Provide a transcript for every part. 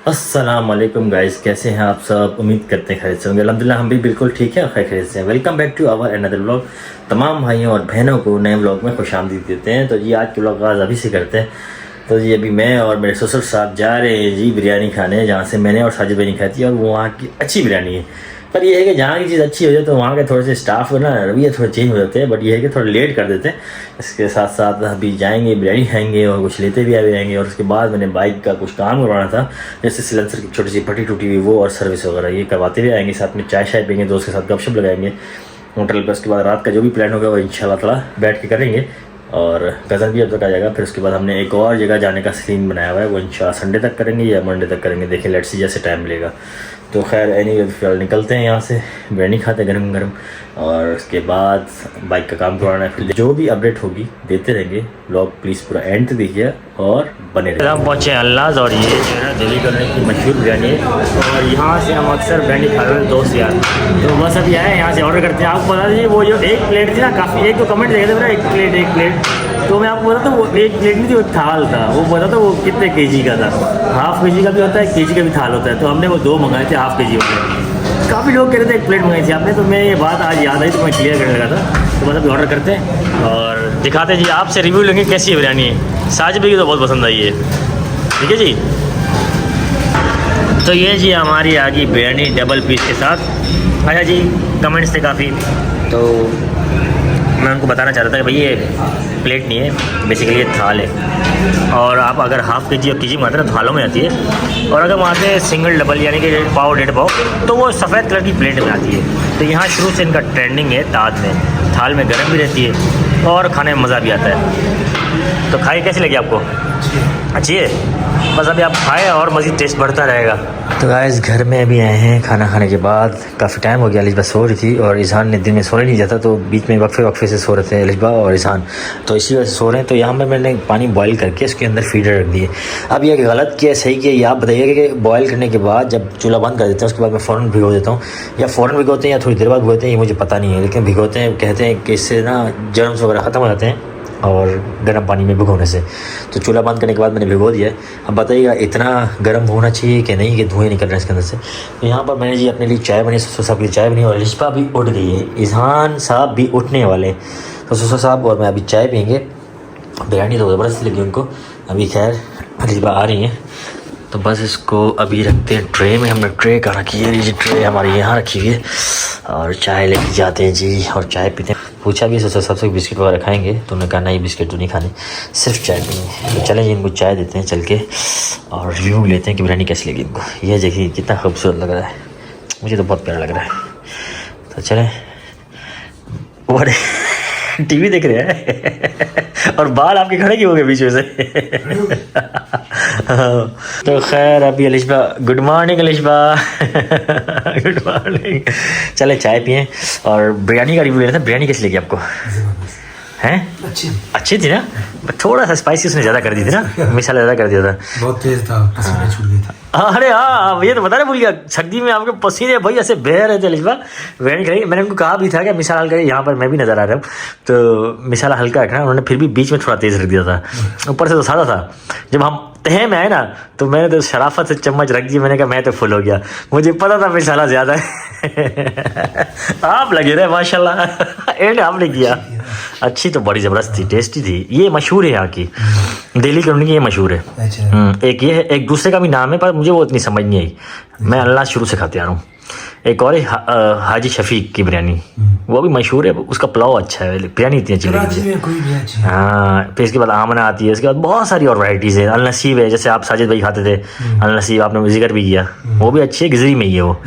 अस्सलाम वालेकुम गाइस, कैसे हैं आप सब। उम्मीद करते हैं खैरियत से होंगे। अल्हम्दुलिल्लाह हम भी बिल्कुल ठीक है और खैरियत से हैं। Welcome back to our another vlog. तमाम भाइयों और बहनों को नए व्लॉग में खुशामदीद देते हैं। तो जी आज के व्लॉग का आगाज़ अभी से करते हैं। तो जी अभी मैं और मेरे ससुर साहब जा रहे हैं जी बिरयानी खाने, जहाँ से मैंने और साजिद भाई नहीं खाई थी, और वो वहाँ की अच्छी बिरयानी है। पर ये है कि जहाँ की चीज़ अच्छी हो जाए तो वहाँ के थोड़े से स्टाफ ना रवैये थोड़े चेंज हो जाते हैं। बट ये है कि थोड़ा लेट कर देते हैं। इसके साथ साथ अभी जाएंगे, बिरयानी खाएंगे और कुछ लेते भी आएंगे। और उसके बाद मैंने बाइक का कुछ काम करवाना था, जैसे सिलेंसर की छोटी सी फटी टूटी हुई वो और सर्विस वगैरह, ये करवाते भी आएंगे। साथ में चाय शाय पियेंगे, दोस्त के साथ गपशप लगाएंगे होटल पर। उसके बाद रात का जो भी प्लान होगा वो इंशाल्लाह ताला बैठ के करेंगे। और कज़न भी अब तक आ जाएगा। फिर उसके बाद हमने एक और जगह जाने का सीन बनाया हुआ है, वो इंशाल्लाह संडे तक करेंगे या मंडे तक करेंगे, देखें लेट्स सी जैसे टाइम मिलेगा। तो खैर एनीवे फिलहाल निकलते हैं यहाँ से, बिरयानी खाते गरम गरम, और उसके बाद बाइक का काम करवाना है। फिर जो भी अपडेट होगी देते रहेंगे। व्लॉग प्लीज़ पूरा एंड तक देखिए और बने रहिए। हम पहुँचे अल्लाज़, और ये जो है दिल्ली करने की मशहूर बिरयानी है, और यहाँ से हम अक्सर बिरयानी खा रहे हैं दोस्त यार। तो बस अभी आए यहाँ से ऑर्डर करते हैं। आपको बता दीजिए वो जो एक प्लेट थी ना, काफ़ी एक तो कमेंट देखे थे मेरा, एक प्लेट। तो मैं आपको बता, तो वो एक प्लेट नहीं थी, वो थाल था। वो बोला था वो कितने केजी का था, हाफ केजी का भी होता है, केजी का भी थाल होता है। तो हमने वो दो मंगाए थे हाफ केजी वाले। काफ़ी लोग कह रहे थे एक प्लेट मंगाई थी आपने, तो मैं ये बात आज याद आई तो मैं क्लियर करने लगा था। तो मतलब ऑर्डर करते हैं और दिखाते हैं जी, आपसे रिव्यू लेंगे कैसी है बिरयानी है। साजिद भाई की तो बहुत पसंद आई है। ठीक है जी। तो ये जी हमारी आ गई बिरयानी डबल पीस के साथ। अच्छा जी, कमेंट्स थे काफ़ी, तो मैं उनको बताना चाह रहा था कि भाई ये प्लेट नहीं है, बेसिकली ये थाल है। और आप अगर हाफ़ केजी और केजी मात्र थालों में आती है, और अगर वहाँ से सिंगल डबल यानी कि पाव डेढ़ पाव, तो वो सफ़ेद कलर की प्लेट में आती है। तो यहाँ शुरू से इनका ट्रेंडिंग है ताज में, थाल में गर्म भी रहती है और खाने में मज़ा भी आता है। तो खाई कैसी लगी आपको? अच्छी है। बस अभी आप खाएँ और मज़ीद टेस्ट बढ़ता रहेगा। तो गाइस घर में अभी आए हैं खाना खाने के बाद। काफ़ी टाइम हो गया, अलिशबा सो रही थी और इज़हान ने दिन में सोने नहीं जाता, तो बीच में वक्फे से सो रहे थे अलिशबा और इज़हान, तो इसी वजह से सो रहे हैं। तो यहाँ पर मैंने पानी बॉयल करके उसके अंदर फीडर रख दिए। अब ये गलत किया सही किया, ये आप बताइए कि बॉयल करने के बाद जब चूल्हा बंद कर देते हैं उसके बाद मैं फ़ौरन भिगो देता हूँ, या फ़ौरन भिगोते हैं या थोड़ी देर बाद भिगोते हैं, ये मुझे पता नहीं है, लेकिन भिगोते हैं। कहते हैं कि इससे ना जर्म्स वगैरह ख़त्म हो जाते हैं और गर्म पानी में भिगोने से। तो चूल्हा बंद करने के बाद मैंने भिगो दिया है। अब बताइएगा इतना गर्म होना चाहिए कि नहीं कि धुएँ निकल रहे हैं इसके अंदर से। तो यहाँ पर मैंने जी अपने लिए चाय बनी, ससुर साहब के लिए चाय बनी, और अलिशबा भी उठ गई है, इज़हान साहब भी उठने वाले। तो ससुर साहब और मैं अभी चाय पियेंगे। बिरयानी तो ज़बरदस्त लगी उनको। अभी खैर अलिशबा आ रही हैं, तो बस इसको अभी रखते हैं ट्रे में। हमने ट्रे कहाँ रखी है? ये ट्रे हमारी यहाँ रखी हुई है, और चाय लेके जाते हैं जी और चाय पीते हैं। पूछा भी ससुर साहब से बिस्किट वगैरह खाएंगे, तो उन्होंने कहा नहीं बिस्किट तो नहीं खाने, सिर्फ चाय पीनी। तो चलें जी इनको चाय देते हैं चल के, और रिव्यू लेते हैं कि बिरयानी कैसी लगी इनको। यह देखिए कितना खूबसूरत लग रहा है, मुझे तो बहुत प्यारा लग रहा है। तो चलें। और टीवी देख रहे हैं और बाल आपके खड़े क्यों हो गए बीच में से? तो खैर अभी Alishba, good morning Alishba. Good morning. चले चाय पिए और बिरयानी का रिव्यू लेना था। बिरयानी कैसी लगी आपको? हैं? अच्छी थी ना? थोड़ा सा स्पाइसी उसने ज़्यादा कर दी थी ना, मसाला ज़्यादा कर दिया था, बहुत तेज था, पसीना छूट गया था। अरे हाँ, ये तो बताना भूल गया, सर्दी में आपके पसीने भाई ऐसे बह रहे थे अलिशबा। बिरयानी खाई, मैंने उनको कहा भी था कि मिसाला हल्का, यहाँ पर मैं भी नज़र आ रहा हूँ तो मिसाला हल्का रखना, उन्होंने फिर भी बीच में थोड़ा तेज़ रख दिया था। ऊपर से तो सादा था। जब हम तह में आए ना तो मैंने तो शराफत से चम्मच रख दी, मैंने कहा मैं तो फुल हो गया, मुझे पता था मिसाला ज़्यादा है। आप लगे रहे माशाल्लाह। एंड आपने किया। अच्छी तो बड़ी ज़बरदस्त थी, टेस्टी थी। ये मशहूर है यहाँ की, दिल्ली की ये मशहूर है। एक ये है, एक दूसरे का भी नाम है पर मुझे वो इतनी समझ नहीं आई। मैं अल्लाह शुरू से खाते आ रहा हूँ। एक और है हाजी शफीक की बिरयानी, वो भी मशहूर है, उसका पुलाव अच्छा है, बिरयानी इतनी अच्छी लगती है। हाँ, फिर इसके बाद आमना आती है, इसके बाद बहुत सारी और वैराइटीज़ है। अल नसीब है, जैसे आप साजिद भाई खाते थे अल नसीब, आपने जिक्र भी किया, वो भी अच्छी है, गिजरी में ही है वो।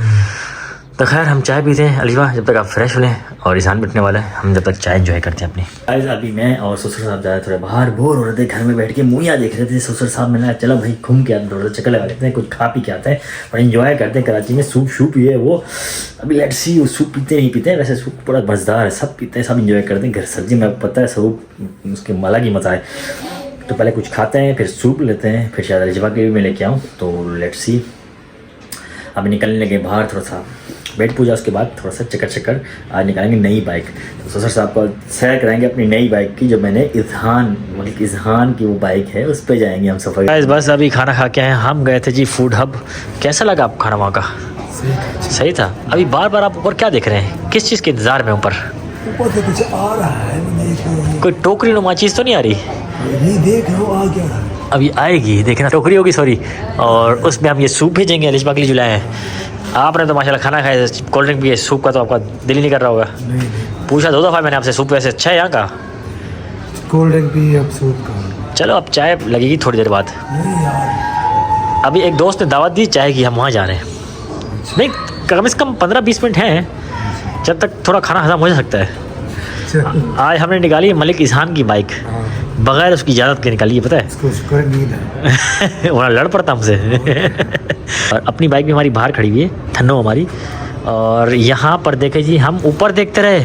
तो खैर हम चाय पीते हैं अलिशबा, जब तक आप फ्रेश हो लें, और ईशान बैठने वाला है, हम जब तक चाय एंजॉय करते हैं अपनी। आज अभी मैं और ससुर साहब जा रहे थोड़े बाहर, बोर हो रहे थे घर में बैठ के, मूवियाँ देख रहे थे। ससुर साहब मैंने चलो भाई घूम के आते, थोड़ा चक्कर लगा लेते हैं, कुछ खा पी के आते हैं और इन्जॉय करते हैं। कराची में सूप शूप ये वो, अभी लेट्स सी वो सूप पीते नहीं पीते हैं, वैसे सूप बड़ा मज़ेदार है, सब पीते हैं, सब इन्जॉय करते हैं। घर सब्जी में पता है सूप उसके माला की मज़ा है। तो पहले कुछ खाते हैं, फिर सूप लेते हैं, फिर शायद अलिशबा के भी मैं लेके आऊँ। तो लेट्स सी। अब निकलने लगे बाहर, थोड़ा सा पेट पूजा, उसके बाद थोड़ा सा चक्कर आज निकालेंगे नई बाइक। तो ससुर साहब को सैर कराएंगे अपनी नई बाइक की, जो मैंने इज़हान की वो बाइक है, उस पर जाएंगे हम सफ़र। बस अभी खाना खा के आए, हम गए थे जी फूड हब। कैसा लगा आपको खाना वहाँ का? सही था। अभी बार बार आप ऊपर क्या देख रहे हैं, किस चीज़ के इंतज़ार में? ऊपर से कुछ आ रहा है, कोई टोकरी नुमा चीज़ तो नहीं आ रही? नहीं देख रहा हूँ, आ गया अभी आएगी, देखना, टोकरी होगी सॉरी। और उसमें हम ये सूप भेजेंगे अलिशबा के लिए जो लाए हैं। आपने तो माशाल्लाह खाना खाया, कोल्ड ड्रिंक पिए, सूप का तो आपका दिल ही नहीं कर रहा होगा। नहीं पूछा 2 दफ़ा मैंने आपसे, सूप वैसे अच्छा है यहाँ का? कोल्ड ड्रिंक भी अब सूप का। चलो अब चाय लगेगी थोड़ी देर बाद। नहीं यार, अभी एक दोस्त ने दावत दी चाय की, हम वहाँ जा रहे हैं। नहीं, कम से कम 15-20 मिनट हैं, जब तक थोड़ा खाना हजम हो सकता है। आज हमने निकाली मलिक इज़हान की बाइक, बगैर उसकी इजाज़त के निकाली है, पता है? इसको शुक्र नींद है। वहाँ लड़ पड़ता हमसे। और अपनी बाइक भी हमारी बाहर खड़ी हुई है, थन्नो हमारी। और यहाँ पर देखे जी, हम ऊपर देखते रहे,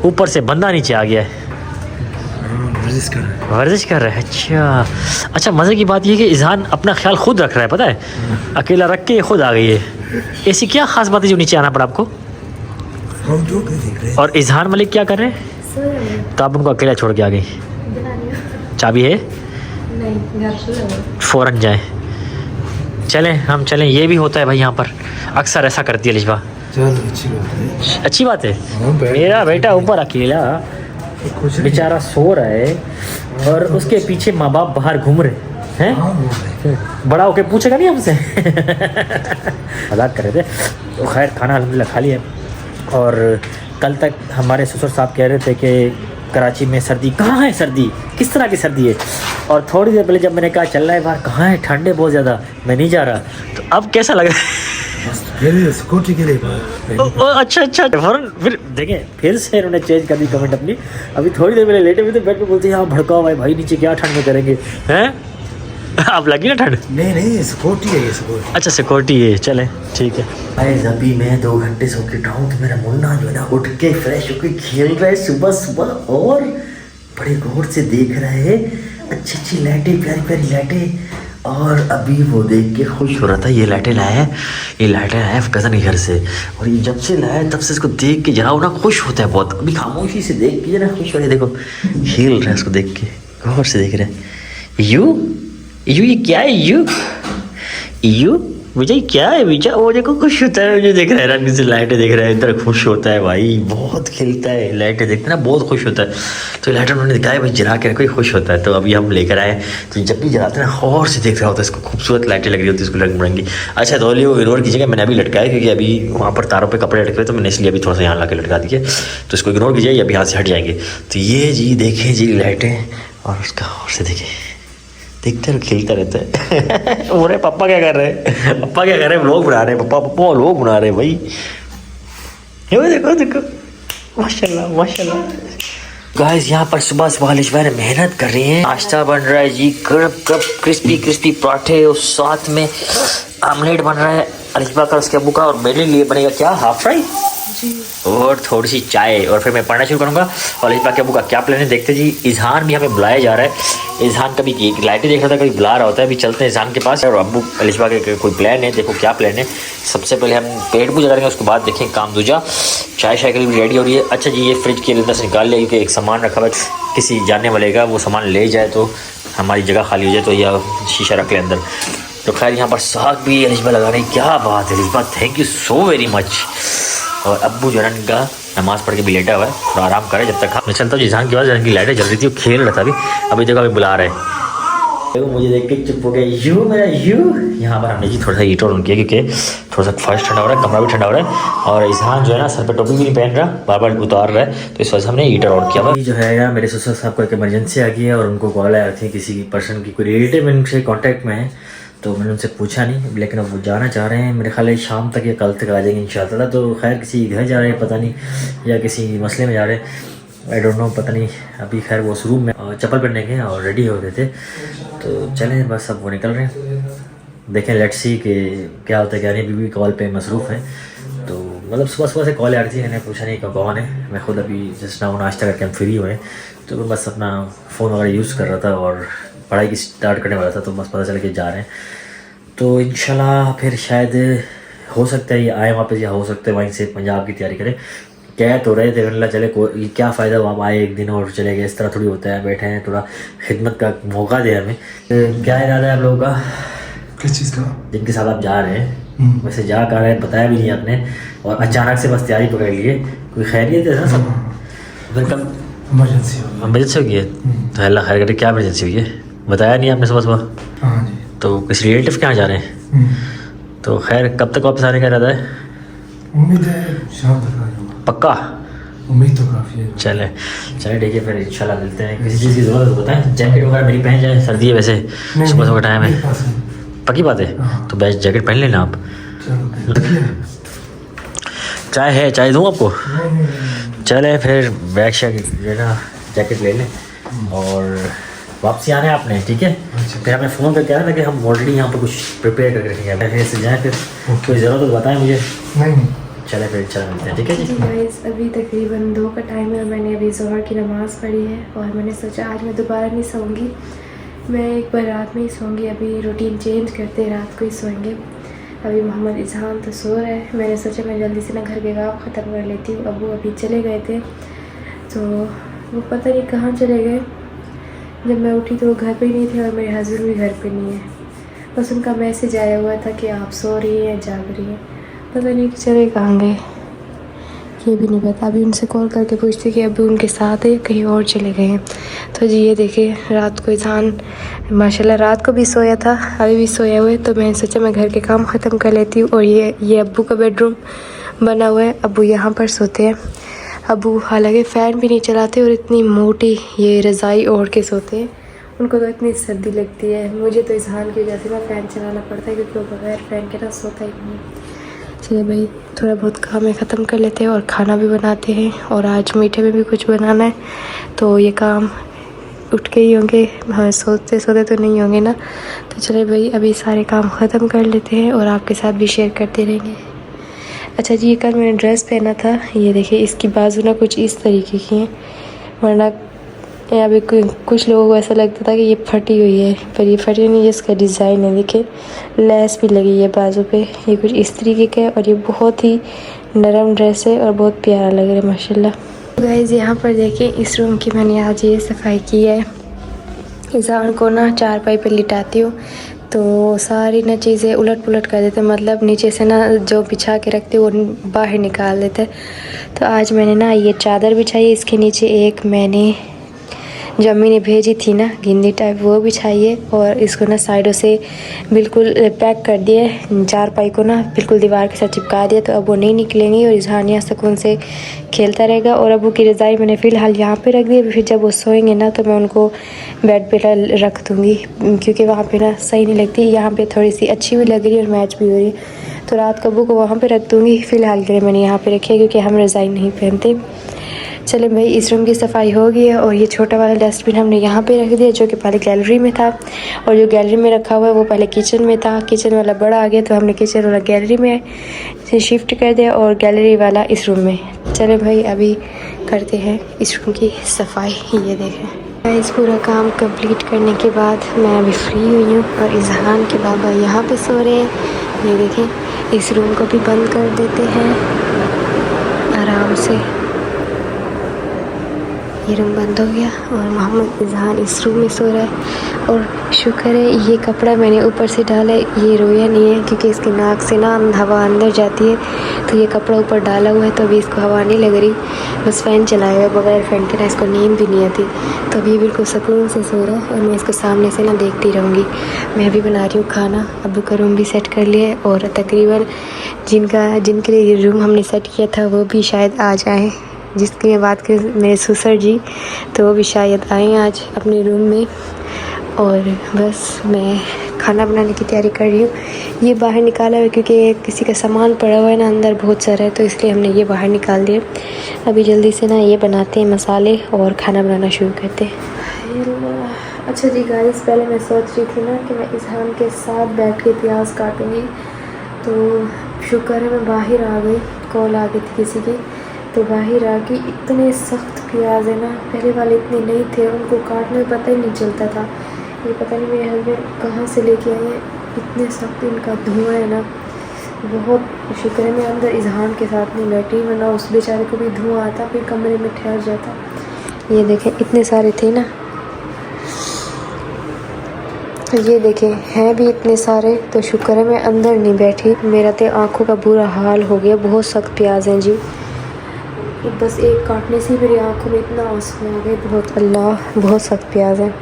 ऊपर से बंदा नीचे आ गया है, वर्जिश कर रहा है। अच्छा, मज़े की बात यह कि इज़हान अपना ख्याल खुद रख रहा है, पता है? अकेला रख के खुद आ गई है। ऐसी क्या ख़ास बात है जो नीचे आना पड़ा आपको? हम जो भी देख रहे हैं। और इज़हान मलिक क्या कर रहे हैं? तो आप उनको अकेला छोड़ के आ गई। चाबी है? फ़ौरन जाए। चलें, हम चलें। ये भी होता है भाई यहाँ पर, अक्सर ऐसा करती है अलिशबा। चलो अच्छी बात है, अच्छी बात है। मेरा बेटा ऊपर अकेला बेचारा सो रहा है, और उसके पीछे माँ बाप बाहर घूम रहे हैं। बड़ा होके पूछेगा नहीं हमसे। मजाक कर रहे थे। तो खैर खाना अल्हम्दुलिल्लाह खा लिया। और कल तक हमारे ससुर साहब कह रहे थे कि कराची में सर्दी, कहाँ है सर्दी, किस तरह की सर्दी है? और थोड़ी देर पहले जब मैंने कहा चल रहा है बाहर, कहाँ है, ठंडे बहुत ज़्यादा, मैं नहीं जा रहा। तो अब कैसा लग रहा है? स्कूटी के लिए अच्छा, फिर देखें, फिर से इन्होंने चेंज कर दी कमेंट अपनी। अभी थोड़ी देर पहले लेटे हुए थे बेड पे, बोलते हैं यहाँ भड़काओ भाई नीचे क्या ठंड में करेंगे हैं? आप लगी ना ठंड? नहीं सिक्योरिटी है ये, सिक्योरिटी। अच्छा सिक्योरिटी है, चले ठीक है। भाई अभी मैं 2 घंटे सो के उठाऊँ तो मेरा मुन्ना जो है ना उठ के फ्रेश होकर खेल रहा है सुबह, और बड़े गौर से देख रहा है अच्छी लाइटें, प्यारी लाइटें। और अभी वो देख के खुश हो रहा था। ये लाइटें लाया है कज़न के घर से, और ये जब से लाया तब से इसको देख के जरा वो ना खुश होता है बहुत। अभी खामोशी से देख के जरा खुश हो रहा है, देखो खेल रहा है, उसको देख के गौर से देख रहा है। ये क्या है? यू विजय क्या है? विजय वो देखो खुश होता है, मुझे देख रहा है, रंग से लाइटें देख रहा है, इधर खुश होता है भाई, बहुत खेलता है, लाइटें देखते ना बहुत खुश होता है। तो लाइटें उन्होंने दिखाया भाई जला के रखो, ही खुश होता है। तो अभी हम लेकर आए, तो जब भी जलाते हैं ना और से देख रहा होता है, इसको खूबसूरत लाइटें लग रही होती है, इसको रंग बिरंगी। अच्छा तो वो इग्नोर कीजिएगा, मैंने अभी लटकाया क्योंकि अभी वहाँ पर तारों पर कपड़े लटके, तो मैंने इसलिए अभी थोड़ा सा यहाँ ला के लटका दिए, तो इसको इग्नोर कीजिए, अभी यहाँ से हट जाएंगे। तो ये जी देखें जी लाइटें, और उसका और से देखें, देखते रहो, खेलता रहता है। बोले पापा क्या कर रहे हैं? पापा क्या कर रहे हैं? व्लॉग बना रहे हैं पापा व्लॉग बना रहे हैं भाई। ये देखो माशाल्लाह। गाइस यहाँ पर सुबह अलिशबा ने मेहनत कर रही हैं। नाश्ता बन रहा है जी, कड़क क्रिस्पी पराठे, और साथ में आमलेट बन रहा है अलिशबा का, उसके अब्बू का, और मेरे लिए बनेगा क्या, हाफ फ्राई और थोड़ी सी चाय, और फिर मैं पढ़ना शुरू करूँगा। और अलिशबा के अब्बू का क्या प्लान है देखते जी। इज़हान भी हमें बुलाया जा रहा है। इज़हान कभी लाइटें देख रहा था, कभी बुला रहा होता है। अभी चलते हैं इज़हान के पास, और अब्बू अलिशबा के कोई प्लान है, देखो क्या प्लान है। सबसे पहले हम पेट पूजा करेंगे, उसके बाद देखें काम दूजा। चाय के लिए भी रेडी हो रही है। अच्छा जी, ये फ्रिज के अंदर से निकाल लिया क्योंकि एक सामान रखा हुआ है, किसी जानने वाले का वो सामान ले जाए तो हमारी जगह खाली हो जाए, तो यह शीशा रख ले अंदर। तो खैर यहाँ पर साग भी अलिशबा लगा रही, क्या बात है Alishba, thank you so very much. और अब्बू जो है इनका नमाज़ पढ़ के भी लेटा हुआ है, थोड़ा आराम करे जब तक मैं चलता हूँ। इज़हान की आवाज़, इनकी लाइटें जल रही थी, वो खेल रहा था अभी देखो अभी बुला रहे हैं। देखो मुझे देख के चुप हो गया, मेरा यहाँ पर हमने जी थोड़ा सा हीटर ऑन किया क्योंकि थोड़ा सा फर्श ठंडा हो रहा है, कमरा भी ठंडा हो रहा है। और इज़हान जो है ना सर पे टोपी भी नहीं पहन रहा, बार उतार रहा है, तो इस वजह से हमने हीटर ऑन किया हुआ जो है यार। मेरे ससुर साहब को एक इमरजेंसी आ गई है, और उनको कॉल आया थी किसी पर्सन की, कोई रिलेटिव उनसे कॉन्टैक्ट में है। तो मैंने उनसे पूछा नहीं, लेकिन अब वो जाना चाह रहे हैं, मेरे ख्याल है शाम तक या कल तक आ जाएंगे इंशाअल्लाह। तो खैर किसी घर जा रहे हैं पता नहीं, या किसी मसले में जा रहे हैं, आई डोंट नो, पता नहीं। अभी खैर वो रूम में चप्पल पहनने के और रेडी हो गए थे, तो चलें बस अब वो निकल रहे हैं। देखें लेट्स सी कि क्या होता है क्या नहीं। बीवी कॉल पे मसरूफ़ हैं, तो मतलब सुबह से कॉल आ रही थी, मैंने पूछा नहीं कौन है। मैं खुद अभी जस्ट नाउ नाश्ता करके हम फ्री हुए, तो मैं बस अपना फ़ोन वगैरह यूज़ कर रहा था और पढ़ाई की स्टार्ट करने वाला था, तो बस पता चला कि जा रहे हैं। तो इंशाल्लाह फिर शायद हो सकता है ये आए वापस, या हो सकता है वहीं से पंजाब की तैयारी करें। कह तो रहे थे अल्लाह चले कोई क्या फ़ायदा, आप आए एक दिन और चले गए, इस तरह थोड़ी होता है। बैठे हैं, थोड़ा खिदमत का मौका दे हमें। क्या इरादा है आप लोगों का, किस चीज़ का? जिनके साथ आप जा रहे हैं? वैसे जा कर रहे हैं बताया भी नहीं आपने, और अचानक से बस तैयारी पकड़ लिए। कोई खैरियत है ना सब? फिर कब इमरजेंसी हो गई। इमरजेंसी हो गई है? तो अल्लाह खैर करे। क्या इमरजेंसी हुई है, बताया नहीं आपने सुबह सुबह? हाँ जी। तो किसी रिलेटिव के यहाँ जा रहे हैं? तो खैर कब तक वापस आने का इरादा है? उम्मीद है शाम तक आ जाऊँगा। पक्का? उम्मीद तो काफ़ी है। चले चले ठीक है, फिर इंशाल्लाह मिलते हैं। किसी चीज़ की ज़रूरत है तो बताएं, जैकेट वगैरह मेरी पहन जाए, सर्दी है वैसे, सुबह सुबह टाइम है। मेरे पास है। पक्की बात है? हाँ। तो बेस्ट जैकेट पहन लेना आप। चलो देखिए। चाय है, चाय दूँ आपको? नहीं। चले फिर बैग शैग जो है ना, जैकेट ले लें और वापसी आना है आपने, ठीक है? अच्छा। फिर हमें फ़ोन करके आना था कि हम ऑलरेडी यहाँ पर कुछ प्रिपेयर करके रखेंगे, फिर से जाएँ। फिर कोई ज़रूरत हो तो बताएं मुझे। नहीं। चले फिर चला मिलते हैं, ठीक है जी? गाइस अभी तकरीबन 2 का टाइम है और मैंने अभी ज़ोहर की नमाज़ पढ़ी है और मैंने सोचा आज मैं दोबारा नहीं सोऊंगी, मैं एक बार रात में ही सोऊंगी। अभी रूटीन चेंज करते हैं, रात को ही सोएंगे। अभी मोहम्मद इजहान तो सो रहा है, मैंने सोचा मैं जल्दी से ना घर के काम ख़त्म कर लेती हूँ। अब वो अभी चले गए थे, तो वो पता नहीं कहाँ चले गए। जब मैं उठी तो वो घर पे ही नहीं थे और मेरे हस्बैंड भी घर पे नहीं है। बस उनका मैसेज आया हुआ था कि आप सो रही हैं, जाग रही हैं, पता नहीं कि चले कहाँ गए, ये भी नहीं पता। अभी उनसे कॉल करके पूछती कि अभी उनके साथ है कहीं और चले गए हैं। तो जी ये देखिए, रात को इज़हान माशाल्लाह रात को भी सोया था, अभी भी सोया हुआ है। तो मैंने सोचा मैं घर के काम ख़त्म कर लेती हूँ। और ये अब्बू का बेडरूम बना हुआ है, अब्बू यहाँ पर सोते हैं। अब्बू हालांकि फ़ैन भी नहीं चलाते और इतनी मोटी ये रज़ाई ओढ़ के सोते हैं, उनको तो इतनी सर्दी लगती है। मुझे तो इज़हान की वजह से ना फ़ैन चलाना पड़ता है, क्योंकि वो बगैर फ़ैन के ना सोता ही नहीं। चलिए भाई थोड़ा बहुत काम है ख़त्म कर लेते हैं और खाना भी बनाते हैं। और आज मीठे में भी कुछ बनाना है, तो ये काम उठ के ही होंगे, हाँ सोते सोते तो नहीं होंगे ना। तो चलिए भाई अभी सारे काम ख़त्म कर लेते हैं और आपके साथ भी शेयर करते रहेंगे। अच्छा जी, ये कल मैंने ड्रेस पहना था, ये देखिए इसकी बाजू ना कुछ इस तरीके की हैं, वरना यहाँ पे कुछ लोगों को ऐसा लगता था कि ये फटी हुई है, पर ये फटी नहीं है, इसका डिज़ाइन है। देखिए लेस भी लगी है बाजू पे, ये कुछ इस तरीके का है और ये बहुत ही नरम ड्रेस है और बहुत प्यारा लग रहा है माशाल्लाह। गाइस यहाँ पर देखिए इस रूम की मैंने आज ये सफाई की है। इज़हान को ना चारपाई पे लिटाती हूँ तो सारी ना चीज़ें उलट पुलट कर देते, मतलब नीचे से ना जो बिछा के रखते वो बाहर निकाल देते। तो आज मैंने ना ये चादर बिछाई है, इसके नीचे एक मैंने जो अम्मी ने भेजी थी ना गिंदी टाइप वो बिछाइए और इसको ना साइडों से बिल्कुल पैक कर दिए, चारपाई को ना बिल्कुल दीवार के साथ चिपका दिया। तो अब वो नहीं निकलेंगी और इज़हान यहाँ सुकून से खेलता रहेगा। और अबू की रज़ाई मैंने फ़िलहाल यहाँ पे रख दी, फिर जब वो सोएंगे ना तो मैं उनको बेड पे रख दूँगी, क्योंकि वहाँ पे ना सही नहीं लगती, यहाँ पे थोड़ी सी अच्छी भी लग रही है और मैच भी हो रही है। तो रात को अबू को वहाँ पर रख दूँगी, फ़िलहाल के लिए मैंने यहाँ पर रखी है क्योंकि हम रज़ाई नहीं पहनते। चले भाई इस रूम की सफाई हो गई है और ये छोटा वाला डस्टबिन हमने यहाँ पे रख दिया, जो कि पहले गैलरी में था, और जो गैलरी में रखा हुआ है वो पहले किचन में था। किचन वाला बड़ा आ गया तो हमने किचन वाला गैलरी में से शिफ्ट कर दिया और गैलरी वाला इस रूम में। चले भाई अभी करते हैं इस रूम की सफाई। ये देखें इस पूरा काम कंप्लीट करने के बाद मैं अभी फ्री हुई हूँ और इज़हान के बाबा यहाँ पे सो रहे हैं। ये देखें इस रूम को भी बंद कर देते हैं आराम से, ये रूम बंद हो गया और मोहम्मद इज़हान इस रूम में सो रहा है। और शुक्र है ये कपड़ा मैंने ऊपर से डाला है, ये रोया नहीं है क्योंकि इसके नाक से ना हवा अंदर जाती है, तो ये कपड़ा ऊपर डाला हुआ है तो अभी इसको हवा नहीं लग रही। बस फ़ैन चलाया हुआ, बगैर फ़ैन के ना इसको नींद भी नहीं आती। तो अभी बिल्कुल सुकून से सो रहा है और मैं इसको सामने से ना देखती रहूँगी। मैं भी बना रही हूँ खाना, अब्बू का रूम भी सेट कर लिया है और तकरीबन जिनके लिए ये रूम हमने सेट किया था वो भी शायद आ जाएँ, जिसकी बात करें मेरे ससुर जी तो वो भी शायद आए आज अपने रूम में। और बस मैं खाना बनाने की तैयारी कर रही हूँ। ये बाहर निकाला है क्योंकि किसी का सामान पड़ा हुआ है ना अंदर बहुत सारा है, तो इसलिए हमने ये बाहर निकाल दिया। अभी जल्दी से ना ये बनाते हैं मसाले और खाना बनाना शुरू करते हैं। अच्छा जी गाइस, पहले मैं सोच रही थी ना कि मैं इज़हान के साथ बैठ के प्याज काटूँगी, तो शुक्र है मैं बाहर आ गई, कॉल आ गई थी किसी की, तो बाहर आके इतने सख्त प्याज है ना, पहले वाले इतने नहीं थे, उनको काटने में पता ही नहीं चलता था। ये पता नहीं मेरे हस्बैंड कहाँ से लेके आए हैं, इतने सख्त इनका धुआं है ना, बहुत शुक्र है मैं अंदर इजहान के साथ नहीं बैठी, वरना उस बेचारे को भी धुआं आता, फिर कमरे में ठहर जाता। ये देखें इतने सारे थे ना, ये देखें हैं भी इतने सारे, तो शुक्र है मैं अंदर नहीं बैठी। मेरा तो आँखों का बुरा हाल हो गया, बहुत सख्त प्याज हैं जी। बस एक काटने से मेरी आँखों में इतना आंसू आ गए, बहुत अल्लाह बहुत सख्त प्याज है।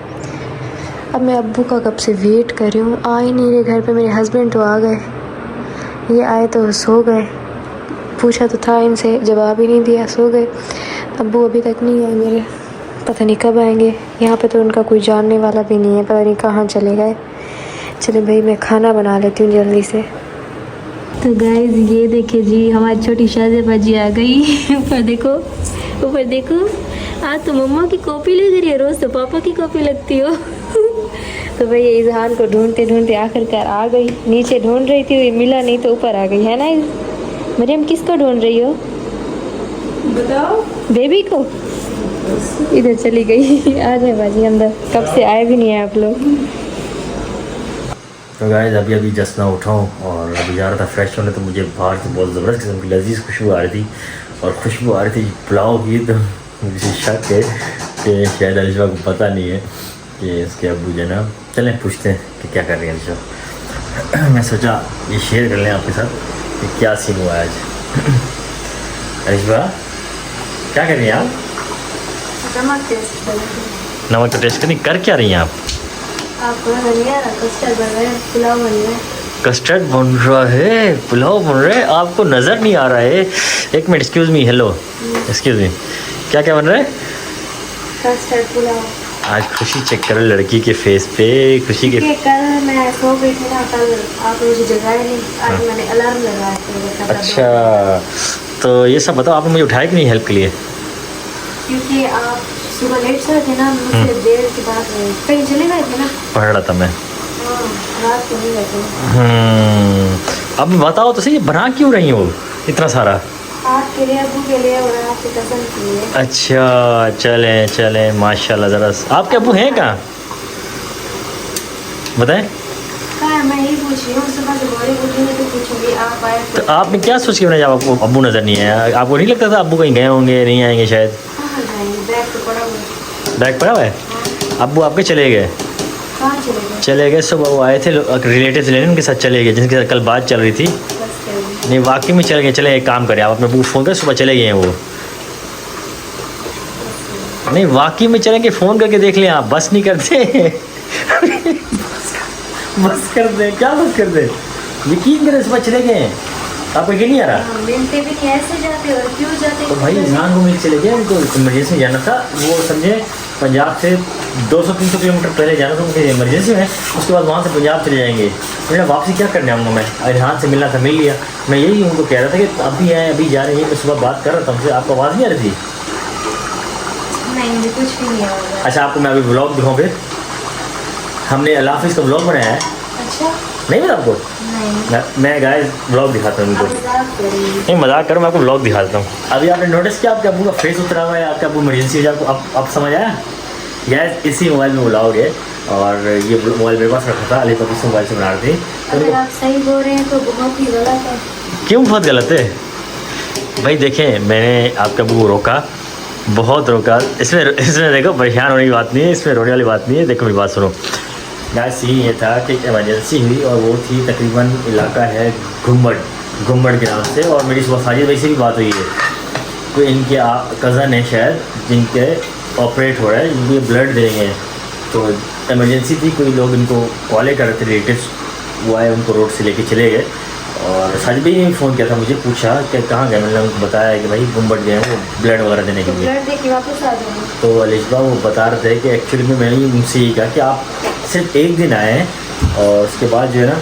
अब मैं अब्बू का कब से वेट कर रही हूँ, आ ही नहीं रहे घर पे। मेरे हस्बैंड तो आ गए, ये आए तो सो गए, पूछा तो था इनसे, जवाब ही नहीं दिया, सो गए। अब्बू अभी तक नहीं आए मेरे, पता नहीं कब आएंगे। यहाँ पे तो उनका कोई जानने वाला भी नहीं है, पता नहीं कहाँ चले गए। चले भाई मैं खाना बना लेती हूँ जल्दी से। तो गाइस ये देखे जी हमारी छोटी शाहज़बाजी आ गई। ऊपर देखो, ऊपर देखो, आज तो मम्मा की कॉपी लग रही है, रोज़ तो पापा की कॉपी लगती हो। तो भाई इजहान को ढूंढते ढूंढते आखिरकार आ गई। नीचे ढूंढ रही थी, मिला नहीं तो ऊपर आ गई, है ना मरियम? किसको ढूंढ रही हो बताओ? बेबी को। इधर चली गई। आ जाए बाजी अंदर, कब से आए भी नहीं है आप लोग। तो गाइस अभी जस्ट ना उठा हूँ और अभी जा रहा था फ्रेश होने, तो मुझे बाहर से बहुत ज़बरदस्त किस्म की लजीज खुशबू आ रही थी, और खुशबू आ रही थी पुलाव की। तो मुझे शक है कि शायद अलिशा को पता नहीं है कि इसके अब्बू जो ना, चलें पूछते हैं कि क्या कर रही है अलिशा। मैं सोचा ये शेयर कर लें आपके साथ कि क्या सीन हुआ है आज। अलिशा क्या कर रही हैं आप? नमक तो टेस्ट करनी, कर क्या रही हैं आप? कस्टर्ड बन रहा है, पुलाव बन रहा है। कस्टर्ड बन रहा है, पुलाव बन रहा है, आपको नज़र नहीं आ रहा है। एक minute, excuse me, hello, excuse me, क्या क्या बन रहा है? कस्टर्ड पुलाव। आज खुशी चेक करो लड़की के फेस पे, खुशी के कल मैं सो गई थी ना, कल आप मुझे जगाया नहीं, आज मैंने अलार्म लगाया था। अच्छा, तो ये सब बताओ, आपने मुझे उठाया कि नहीं हेल्प के लिए? क्योंकि आप सुबह लेट से थे ना, मुझसे देर के बाद कहीं चले गए थे ना, पढ़ रहा था मैं। रात को नहीं गए थे। अब बताओ तो सही, ये बना क्यों रही हो इतना सारा? आपके लिए, अब्बू के लिए और आपकी कसम के लिए। अच्छा चलें चलें, माशाल्लाह। ज़रा आपके अब्बू हैं कहाँ, बताएं? कहाँ मैं यही पूछ रही हूँ, सुबह से बोले उठी तो पूछूंगी आप आए तो आपने क्या सोच के बनाया? आपको अब्बू नज़र नहीं है? आपको नहीं लगता था अब्बू कहीं गए होंगे, नहीं आएंगे शायद? बैग तो पड़ा हुआ। बैग पड़ा हुआ है? अब्बू आपके चले गए? कहाँ चले गए? चले गए, सुबह वो आए थे रिलेटिव लेने, उनके साथ चले गए, जिनके साथ कल बात चल रही थी। नहीं वाकई में चले गए। चले एक काम करें, आप अपने अब्बू को फ़ोन करें, सुबह चले गए हैं वो। नहीं वाकई में चलेंगे, फ़ोन करके देख लें आप, बस नहीं करते। बस कर दे, क्या बस कर दे, यकीन करें सुबह चले गए हैं। आपको यकीन नहीं आ रहा? मिलते भी नहीं, ऐसे जाते और क्यों जाते? तो भाई इजहान को मिल चले गए, उनको इमरजेंसी जाना था। वो समझे पंजाब से 200-300 किलोमीटर पहले जाना था उनके इमरजेंसी में, उसके बाद वहाँ से पंजाब चले जाएंगे। मैंने वापसी क्या करने आऊँगा मैं? इजहान से मिलना था, मिल लिया। मैं यही उनको कह रहा था कि अभी आए, अभी जा रहे हैं। मैं सुबह बात कर रहा था उनसे, आपको आवाज़ नहीं आ रही थी? नहीं मुझे कुछ भी नहीं आया। अच्छा आपको मैं अभी ब्लॉग दिखाऊँ फिर? हमने अल्लाह हाफिज़ का ब्लॉग बनाया है। अच्छा नहीं पता आपको? नहीं। मैं गाइस ब्लॉग दिखाता हूँ उनको। नहीं मजाक करो, मैं आपको ब्लॉग दिखाता हूँ। अभी आपने नोटिस किया आपके अब्बू का फेस उतरा हुआ है, आपका अब्बू इमरजेंसी हो जाए, आपको अब समझ आया? गैस इसी मोबाइल में ब्लॉग है, और ये मोबाइल मेरे पास रखा था, अली पपी से मोबाइल से बना रहे थे। अगर आप सही बोल रहे हैं तो बहुत ही गलत है। क्यों बहुत गलत है? भाई देखें, मैंने आपके अब्बू को रोका, बहुत रोका। इसमें देखो परेशान होने की बात नहीं है, इसमें रोने वाली बात नहीं है। देखो मेरी बात सुनो गाइस, सीन ये था कि इमरजेंसी हुई, और वो थी तकरीबन इलाका है घुम्मड़ के नाम से, और मेरी सुबह साजिद भाई से भी बात हुई है। तो इनके कज़न है शायद, जिनके ऑपरेट हो रहा है, जिनके ब्लड देंगे। तो इमरजेंसी थी, कोई लोग इनको कॉलें कर रहे थे रिलेटिव्स, वो आए, उनको रोड से लेके चले गए। और साजिद भाई ने फ़ोन किया था मुझे, पूछा कि कहाँ गए। मैंने उनको बताया कि भाई घुम्मड़ गए हैं वो ब्लड वगैरह देने के लिए। ब्लड दे के वापस आ जाएंगे। तो अलिशा वो बता रहे थे कि एक्चुअली में मैंने उनसे यही कहा कि आप सिर्फ एक दिन आए हैं, और उसके बाद जो है ना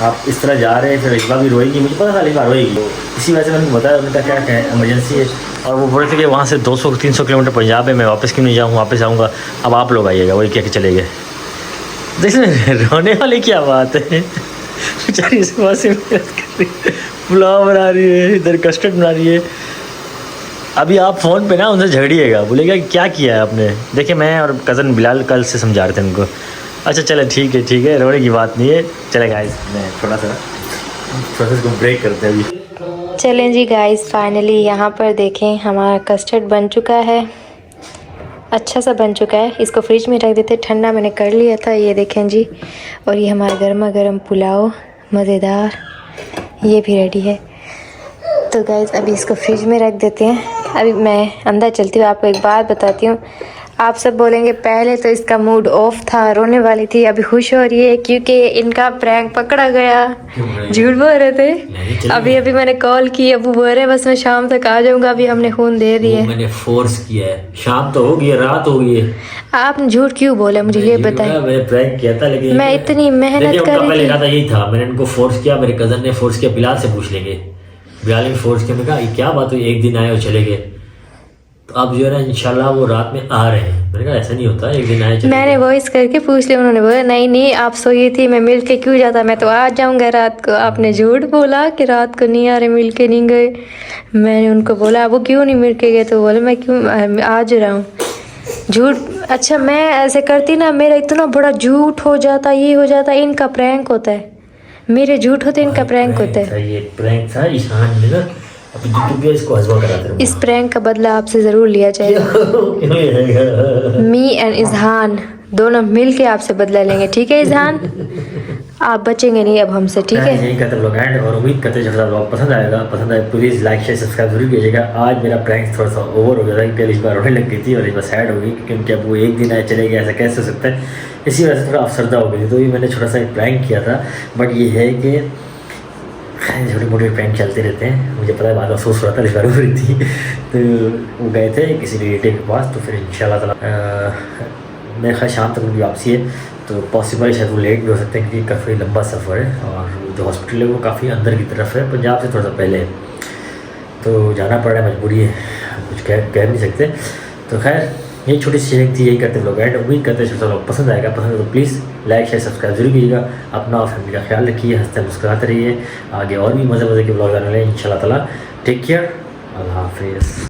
आप इस तरह जा रहे हैं। फिर अलिशा भी रोएगी, मुझे पता था अलिशा रोएगी, तो इसी वजह से मैंने उनको बताया। उन्होंने कहा क्या इमरजेंसी है, और वो बोल रहे थे कि वहाँ से 200-300 किलोमीटर पंजाब है, मैं वापस क्यों नहीं जाऊँ, वापस आऊँगा, अब आप लोग आइएगा। वही कह के चले गए। देखिए रोने वाली क्या बात है, बेचारी सुबह से मेहनत कर रही है, पुलाव बना रही है, इधर कस्टर्ड बना रही है। अभी आप फ़ोन पे ना उनसे झगड़िएगा, बोलेगा क्या किया है आपने। देखिए मैं और कज़न बिलाल कल से समझा रहे थे उनको। अच्छा चले ठीक है, रोने की बात नहीं है। चले गाइस, मैं थोड़ा सा प्रोसेस को ब्रेक करते हैं अभी। चलें जी गाइस, फाइनली यहाँ पर देखें हमारा कस्टर्ड बन चुका है, अच्छा सा बन चुका है। इसको फ्रिज में रख देते, ठंडा मैंने कर लिया था, ये देखें जी। और ये हमारा गर्मा गर्म पुलाव मज़ेदार, ये भी रेडी है। तो गाइस अभी इसको फ्रिज में रख देते हैं। अभी मैं अंदर चलती हूँ, आपको एक बात बताती हूँ। आप सब बोलेंगे पहले तो इसका मूड ऑफ था, रोने वाली थी, अभी खुश हो रही है क्योंकि इनका प्रैंक पकड़ा गया। झूठ बोल रहे थे। अभी मैंने कॉल की, अबू बोल रहे बस मैं शाम तक आ जाऊंगा, अभी हमने खून दे दिए। मैंने फोर्स किया है, शाम तो हो गई है, रात हो गई है। आपने झूठ क्यों बोला मुझे ये बताइए। मैंने प्रैंक किया था, लेकिन मैं इतनी मेहनत कर रही थी। था यही था, मैंने इनको फोर्स किया, मेरे कजन ने फोर्स किया, बिलाल से पूछ लेंगे। बिलाल ने फोर्स किया, मैंने कहा क्या बात हुई, एक दिन आए और चले गए। तो अब जो है ना इंशाल्लाह वो रात में आ रहे हैं। मैंने कहा ऐसा नहीं होता, एक दिन आए चले मैंने वॉइस करके पूछ लिया, उन्होंने बोला नहीं आप सोई थी, मैं मिल के क्यों जाता, मैं तो आ जाऊंगा रात को। आपने झूठ बोला कि रात को नहीं आ रहे, मिल के नहीं गए। मैंने उनको बोला वो क्यों नहीं मिल के गए, तो बोले मैं क्यों आज रहा हूँ। झूठ, अच्छा मैं ऐसे करती ना, मेरा इतना बड़ा झूठ हो जाता, ये हो जाता। इनका प्रैंक होता है, मेरे झूठ होते, इनका प्रैंक होता है। ये प्रैंक था ईशान ने ना, अभी जो इसको हजमा कराते रहो। इस प्रैंक का बदला आपसे ज़रूर लिया जाएगा। मी एंड इजहान दोनों मिल के आपसे बदला लेंगे, ठीक है इजहान? आप बचेंगे नहीं अब हमसे, ठीक है? यही कहते लोग एंड, और उम्मीद करते हैं जो ब्लॉग पसंद आएगा, पसंद आए प्लीज़ लाइक शेयर सब्सक्राइब जरूर कीजिएगा। आज मेरा प्रैंक थोड़ा सा ओवर हो गया था, क्योंकि इस बार रोने लग गई थी और इस बार सैड हो गई, क्योंकि अब वो एक दिन आए चले गए, ऐसा कैसे हो सकता है। इसी वजह से थोड़ा अफसरदा हो गई थी, तो ये मैंने छोटा सा एक प्रैंक किया था। बट ये है कि छोटे मोटे प्रैंक चलते रहते हैं, मुझे पता है बाद में अफसोस हो रहा था, इस बार हो रही थी। तो वो गए थे किसी रिलेटिव के पास, तो फिर इंशाल्लाह ताला मेरे ख्याल शाम तक उनकी वापसी है, तो पॉसिबल शायद वो लेट भी हो सकते हैं, क्योंकि काफ़ी लंबा सफ़र है और जो हॉस्पिटल है वो काफ़ी अंदर की तरफ है, पंजाब से थोड़ा सा पहले है, तो जाना पड़ रहा है, मजबूरी है, कुछ कह नहीं सकते। तो खैर यही छोटी सी शेयरिंग थी, यही करते लोग एंड। उम्मीद करते हैं छोटा लोग पसंद आएगा, पसंद है तो प्लीज़ लाइक शेयर सब्सक्राइब जरूर कीजिएगा। अपना और फैमिली का ख्याल रखिए, हंसते मुस्कुराते रहिए। आगे और भी मज़े के ब्लॉग आने वाले हैं इंशाल्लाह ताला। टेक केयर, अल्लाह हाफिज़।